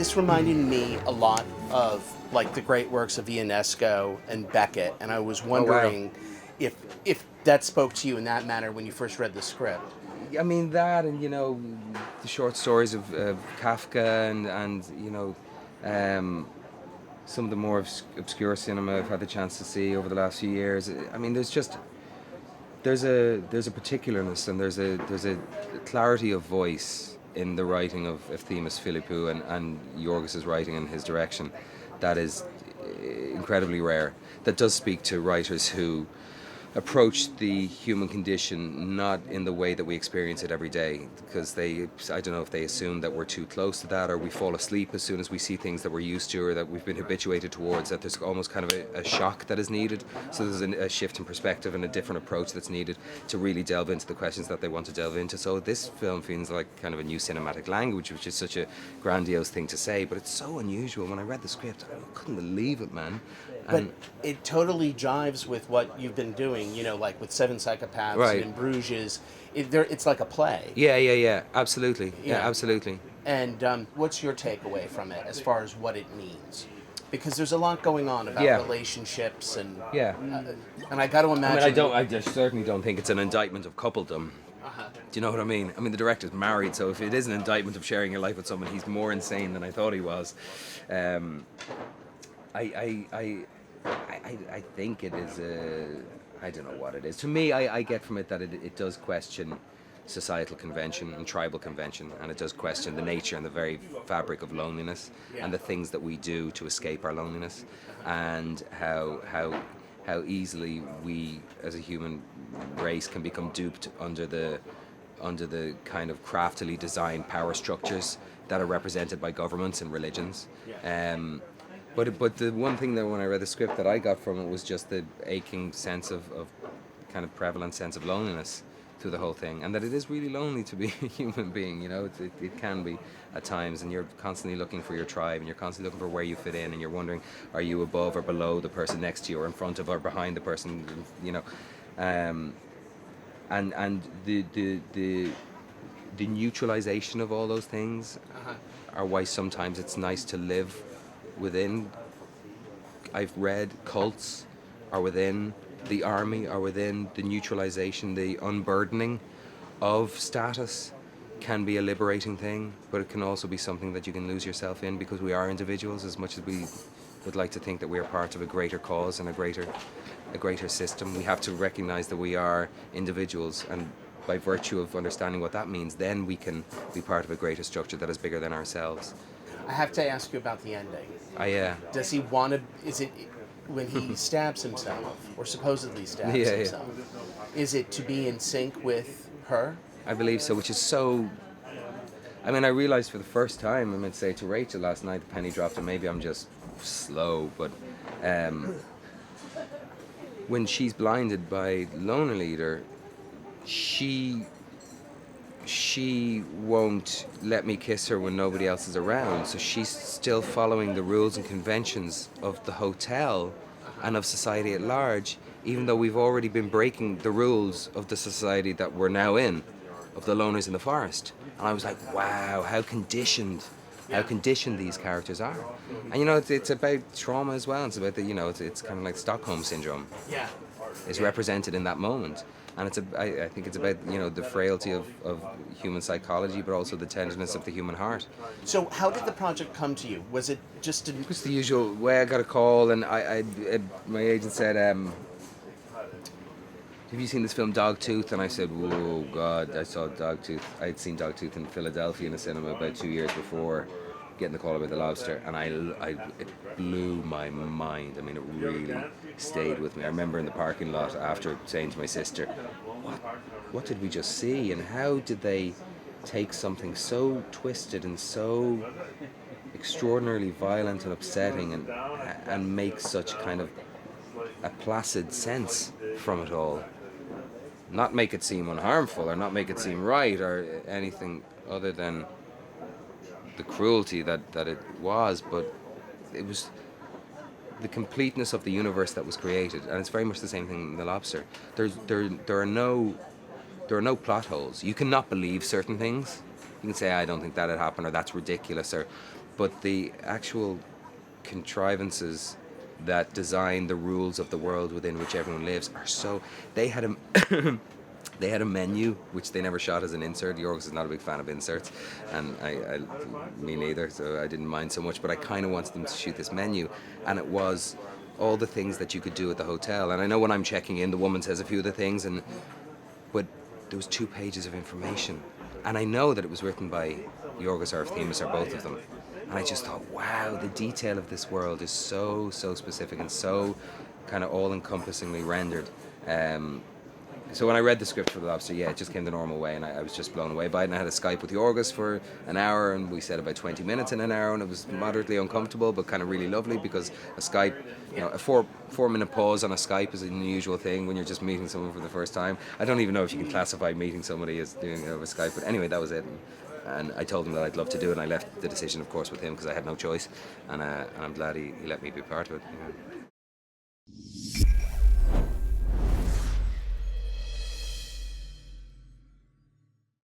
This reminded me a lot of like the great works of Ionesco and Beckett, and I was Oh wow. wondering if that spoke to you in that manner when you first read the script. I mean that, and the short stories of Kafka, and some of the more obscure cinema I've had the chance to see over the last few years. I mean, there's a particularness, and there's a clarity of voice in the writing of Themis Philippou and Yorgos's writing and his direction that is incredibly rare. That does speak to writers who approach the human condition not in the way that we experience it every day, because I don't know if they assume that we're too close to that, or we fall asleep as soon as we see things that we're used to or that we've been habituated towards, that there's almost kind of a shock that is needed. So there's a shift in perspective and a different approach that's needed to really delve into the questions that they want to delve into. So this film feels like kind of a new cinematic language, which is such a grandiose thing to say, but it's so unusual. When I read the script, I couldn't believe it, man. But it totally jives with what you've been doing, like with Seven Psychopaths Right. and in Bruges. It's like a play. Yeah, absolutely. Yeah, Yeah. absolutely. And what's your takeaway from it as far as what it means? Because there's a lot going on about Yeah. relationships and Yeah. and I got to imagine. I just certainly don't think it's an indictment of coupledom. Do you know what I mean? I mean, the director's married, so if it is an indictment of sharing your life with someone, he's more insane than I thought he was. I think it is I don't know what it is. To me, I get from it that it does question societal convention and tribal convention, and it does question the nature and the very fabric of loneliness and the things that we do to escape our loneliness, and how easily we as a human race can become duped under the kind of craftily designed power structures that are represented by governments and religions. But the one thing that when I read the script that I got from it was just the aching sense of kind of prevalent sense of loneliness through the whole thing, and that it is really lonely to be a human being. It can be at times, and you're constantly looking for your tribe, and you're constantly looking for where you fit in, and you're wondering, are you above or below the person next to you, or in front of or behind the person, and the neutralization of all those things are why sometimes it's nice to live within. I've read cults are within the army, are within the neutralization, the unburdening of status can be a liberating thing, but it can also be something that you can lose yourself in, because we are individuals as much as we would like to think that we are part of a greater cause and a greater system. We have to recognize that we are individuals, and by virtue of understanding what that means, then we can be part of a greater structure that is bigger than ourselves. I have to ask you about the ending. Does he want to? Is it when he stabs himself, or supposedly stabs himself? Is it to be in sync with her? I believe so, which is so. I mean, I realized for the first time, I meant to say to Rachel last night, the penny dropped, and maybe I'm just slow, but when she's blinded by Loner Leader, she won't let me kiss her when nobody else is around. So she's still following the rules and conventions of the hotel and of society at large, even though we've already been breaking the rules of the society that we're now in, of the loners in the forest. And I was like, wow, how conditioned these characters are. And it's about trauma as well. It's about it's kind of like Stockholm syndrome. Yeah. Is represented in that moment. And I think it's about the frailty of human psychology, but also the tenderness of the human heart. So how did the project come to you? Was it just Just the usual way. I got a call, and my agent said, "Have you seen this film Dogtooth?" And I said, "Whoa, God, I saw Dogtooth. I had seen Dogtooth in Philadelphia in a cinema about 2 years before getting the call about the Lobster, and it blew my mind. I mean, it really stayed with me. I remember in the parking lot after saying to my sister, what did we just see, and how did they take something so twisted and so extraordinarily violent and upsetting and make such kind of a placid sense from it all? Not make it seem unharmful or not make it seem right or anything other than the cruelty that it was, but it was the completeness of the universe that was created, and it's very much the same thing in The Lobster. There are no plot holes. You cannot believe certain things. You can say, I don't think that had happened, or that's ridiculous, but the actual contrivances that design the rules of the world within which everyone lives are so. They had a they had a menu which they never shot as an insert. Yorgos is not a big fan of inserts, and me neither, so I didn't mind so much. But I kind of wanted them to shoot this menu, and it was all the things that you could do at the hotel. And I know when I'm checking in, the woman says a few of the things, but there was 2 pages of information, and I know that it was written by Yorgos or Themis or both of them. And I just thought, wow, the detail of this world is so specific and so kind of all-encompassingly rendered. So when I read the script for The Lobster, it just came the normal way, and I was just blown away by it. And I had a Skype with Yorgos for an hour, and we said about 20 minutes in an hour, and it was moderately uncomfortable, but kind of really lovely, because a Skype, a 4-minute pause on a Skype is an unusual thing when you're just meeting someone for the first time. I don't even know if you can classify meeting somebody as doing it over Skype, but anyway, that was it. And I told him that I'd love to do it, and I left the decision, of course, with him, because I had no choice, and I'm glad he let me be part of it.